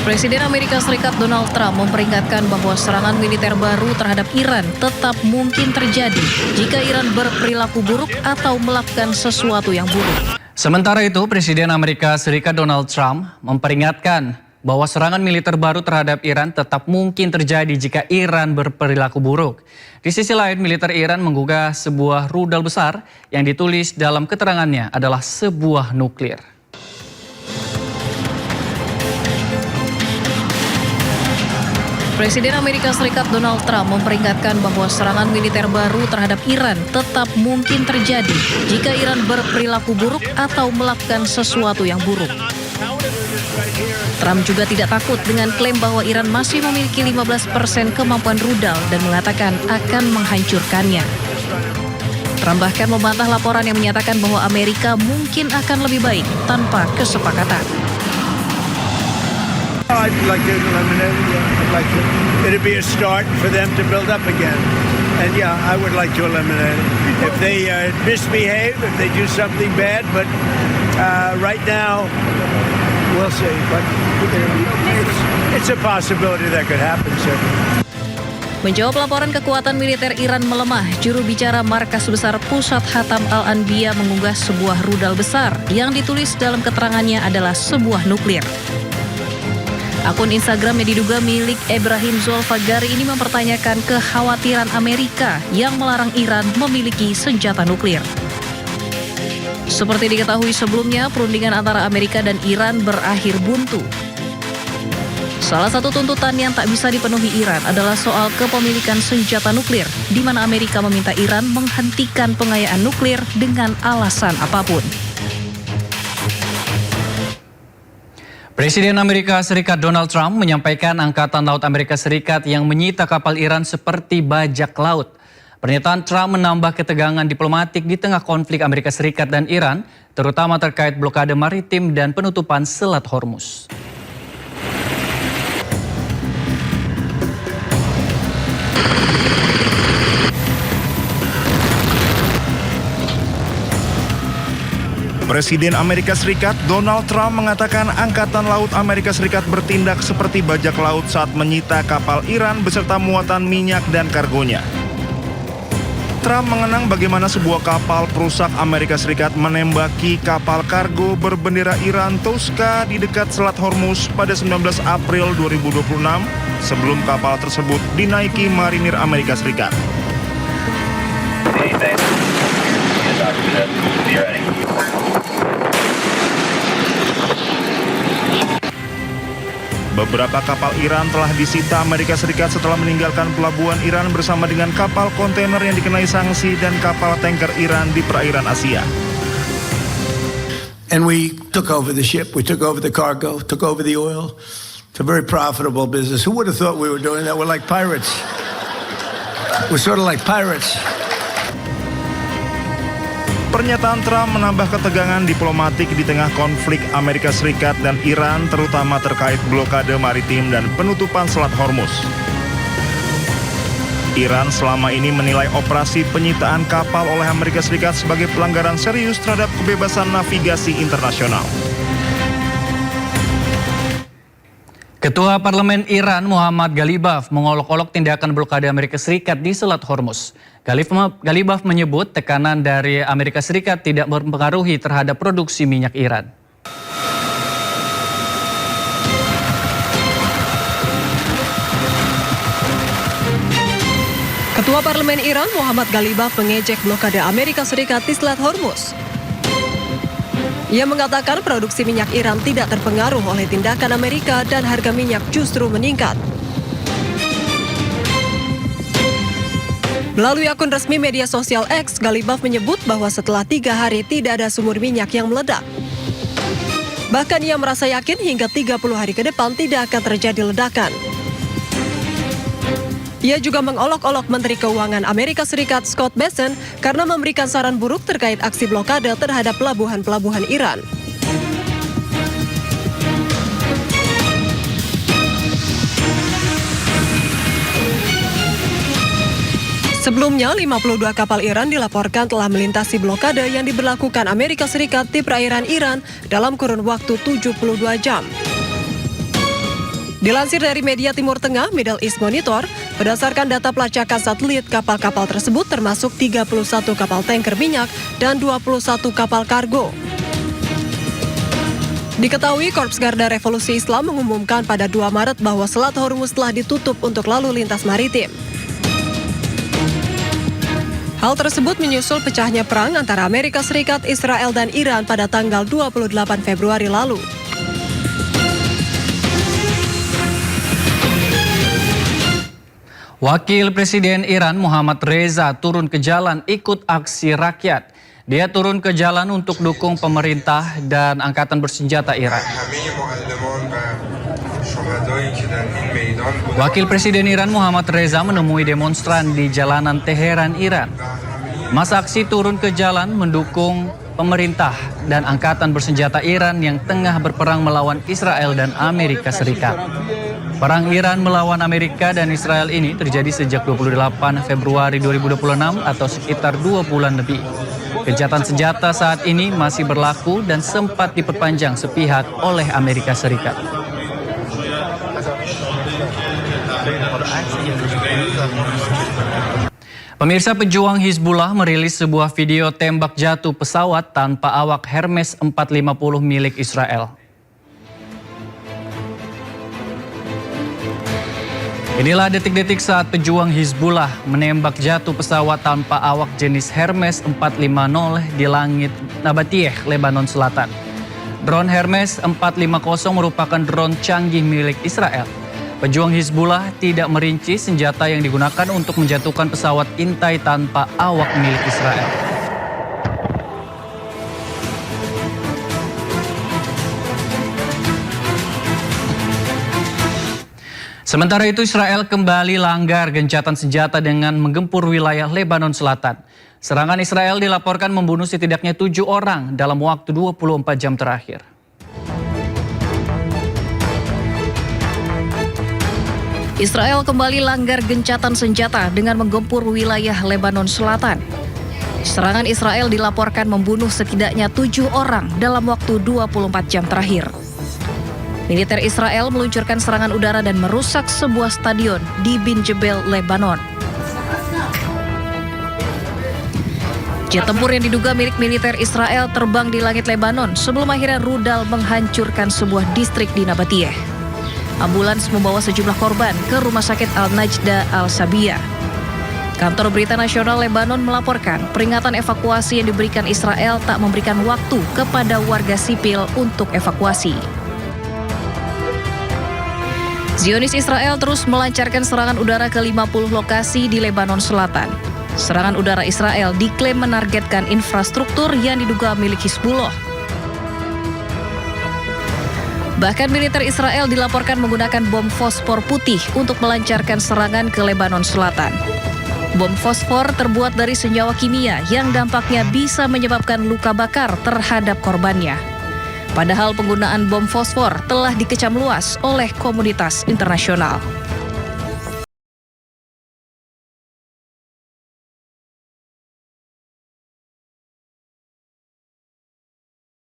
Presiden Amerika Serikat Donald Trump memperingatkan bahwa serangan militer baru terhadap Iran tetap mungkin terjadi jika Iran berperilaku buruk atau melakukan sesuatu yang buruk. Sementara itu, Presiden Amerika Serikat Donald Trump memperingatkan bahwa serangan militer baru terhadap Iran tetap mungkin terjadi jika Iran berperilaku buruk. Di sisi lain, militer Iran menggugah sebuah rudal besar yang ditulis dalam keterangannya adalah sebuah nuklir. Presiden Amerika Serikat Donald Trump memperingatkan bahwa serangan militer baru terhadap Iran tetap mungkin terjadi jika Iran berperilaku buruk atau melakukan sesuatu yang buruk. Trump juga tidak takut dengan klaim bahwa Iran masih memiliki 15% kemampuan rudal dan mengatakan akan menghancurkannya. Trump bahkan membantah laporan yang menyatakan bahwa Amerika mungkin akan lebih baik tanpa kesepakatan. I'd like to eliminate it. I'd like to. It'd be a start for them to build up again. And yeah, I would like to eliminate it. If they misbehave, if they do something bad, but right now, we'll see. But it's a possibility that could happen, sir. Menjawab laporan kekuatan militer Iran melemah, juru bicara Markas Besar Pusat Hatam Al-Anbiya mengunggah sebuah rudal besar yang ditulis dalam keterangannya adalah sebuah nuklir. Akun Instagram yang diduga milik Ebrahim Zolfagari ini mempertanyakan kekhawatiran Amerika yang melarang Iran memiliki senjata nuklir. Seperti diketahui sebelumnya, perundingan antara Amerika dan Iran berakhir buntu. Salah satu tuntutan yang tak bisa dipenuhi Iran adalah soal kepemilikan senjata nuklir, di mana Amerika meminta Iran menghentikan pengayaan nuklir dengan alasan apapun. Presiden Amerika Serikat Donald Trump menyampaikan Angkatan Laut Amerika Serikat yang menyita kapal Iran seperti bajak laut. Pernyataan Trump menambah ketegangan diplomatik di tengah konflik Amerika Serikat dan Iran, terutama terkait blokade maritim dan penutupan Selat Hormuz. Presiden Amerika Serikat Donald Trump mengatakan Angkatan Laut Amerika Serikat bertindak seperti bajak laut saat menyita kapal Iran beserta muatan minyak dan kargonya. Trump mengenang bagaimana sebuah kapal perusak Amerika Serikat menembaki kapal kargo berbendera Iran Tosca di dekat Selat Hormuz pada 19 April 2026 sebelum kapal tersebut dinaiki marinir Amerika Serikat. Beberapa kapal Iran telah disita Amerika Serikat setelah meninggalkan pelabuhan Iran bersama dengan kapal kontainer yang dikenai sanksi dan kapal tanker Iran di perairan Asia. And we took over the ship, we took over the cargo, took over the oil. It's a very profitable business. Who would have thought we were doing that? We're like pirates. We're sort of like pirates. Pernyataan Trump menambah ketegangan diplomatik di tengah konflik Amerika Serikat dan Iran, terutama terkait blokade maritim dan penutupan Selat Hormuz. Iran selama ini menilai operasi penyitaan kapal oleh Amerika Serikat sebagai pelanggaran serius terhadap kebebasan navigasi internasional. Ketua Parlemen Iran Muhammad Ghalibaf mengolok-olok tindakan blokade Amerika Serikat di Selat Hormuz. Ghalibaf menyebut tekanan dari Amerika Serikat tidak mempengaruhi terhadap produksi minyak Iran. Ketua Parlemen Iran Muhammad Ghalibaf mengejek blokade Amerika Serikat di Selat Hormuz. Ia mengatakan produksi minyak Iran tidak terpengaruh oleh tindakan Amerika dan harga minyak justru meningkat. Melalui akun resmi media sosial X, Ghalibaf menyebut bahwa setelah 3 hari tidak ada sumur minyak yang meledak. Bahkan ia merasa yakin hingga 30 hari ke depan tidak akan terjadi ledakan. Ia juga mengolok-olok Menteri Keuangan Amerika Serikat Scott Bessent karena memberikan saran buruk terkait aksi blokade terhadap pelabuhan-pelabuhan Iran. Sebelumnya, 52 kapal Iran dilaporkan telah melintasi blokade yang diberlakukan Amerika Serikat di perairan Iran dalam kurun waktu 72 jam. Dilansir dari media Timur Tengah, Middle East Monitor, berdasarkan data pelacakan satelit, kapal-kapal tersebut termasuk 31 kapal tanker minyak dan 21 kapal kargo. Diketahui Korps Garda Revolusi Islam mengumumkan pada 2 Maret bahwa Selat Hormuz telah ditutup untuk lalu lintas maritim. Hal tersebut menyusul pecahnya perang antara Amerika Serikat, Israel, dan Iran pada tanggal 28 Februari lalu. Wakil Presiden Iran Muhammad Reza turun ke jalan ikut aksi rakyat. Dia turun ke jalan untuk dukung pemerintah dan angkatan bersenjata Iran. Wakil Presiden Iran Muhammad Reza menemui demonstran di jalanan Teheran, Iran. Masa aksi turun ke jalan mendukung pemerintah dan angkatan bersenjata Iran yang tengah berperang melawan Israel dan Amerika Serikat. Perang Iran melawan Amerika dan Israel ini terjadi sejak 28 Februari 2026 atau sekitar 2 bulan lebih. Gencatan senjata saat ini masih berlaku dan sempat diperpanjang sepihak oleh Amerika Serikat. Pemirsa, pejuang Hizbullah merilis sebuah video tembak jatuh pesawat tanpa awak Hermes 450 milik Israel. Inilah detik-detik saat pejuang Hizbullah menembak jatuh pesawat tanpa awak jenis Hermes 450 di langit Nabatiyeh, Lebanon Selatan. Drone Hermes 450 merupakan drone canggih milik Israel. Pejuang Hizbullah tidak merinci senjata yang digunakan untuk menjatuhkan pesawat intai tanpa awak milik Israel. Sementara itu, Israel kembali langgar gencatan senjata dengan menggempur wilayah Lebanon Selatan. Serangan Israel dilaporkan membunuh setidaknya 7 orang dalam waktu 24 jam terakhir. Israel kembali langgar gencatan senjata dengan menggempur wilayah Lebanon Selatan. Serangan Israel dilaporkan membunuh setidaknya 7 orang dalam waktu 24 jam terakhir. Militer Israel meluncurkan serangan udara dan merusak sebuah stadion di Bin Jebel, Lebanon. Jet tempur yang diduga milik militer Israel terbang di langit Lebanon sebelum akhirnya rudal menghancurkan sebuah distrik di Nabatiyeh. Ambulans membawa sejumlah korban ke Rumah Sakit Al-Najda Al-Sabiyah. Kantor Berita Nasional Lebanon melaporkan peringatan evakuasi yang diberikan Israel tak memberikan waktu kepada warga sipil untuk evakuasi. Zionis Israel terus melancarkan serangan udara ke 50 lokasi di Lebanon Selatan. Serangan udara Israel diklaim menargetkan infrastruktur yang diduga milik Hizbullah. Bahkan militer Israel dilaporkan menggunakan bom fosfor putih untuk melancarkan serangan ke Lebanon Selatan. Bom fosfor terbuat dari senyawa kimia yang dampaknya bisa menyebabkan luka bakar terhadap korbannya. Padahal penggunaan bom fosfor telah dikecam luas oleh komunitas internasional.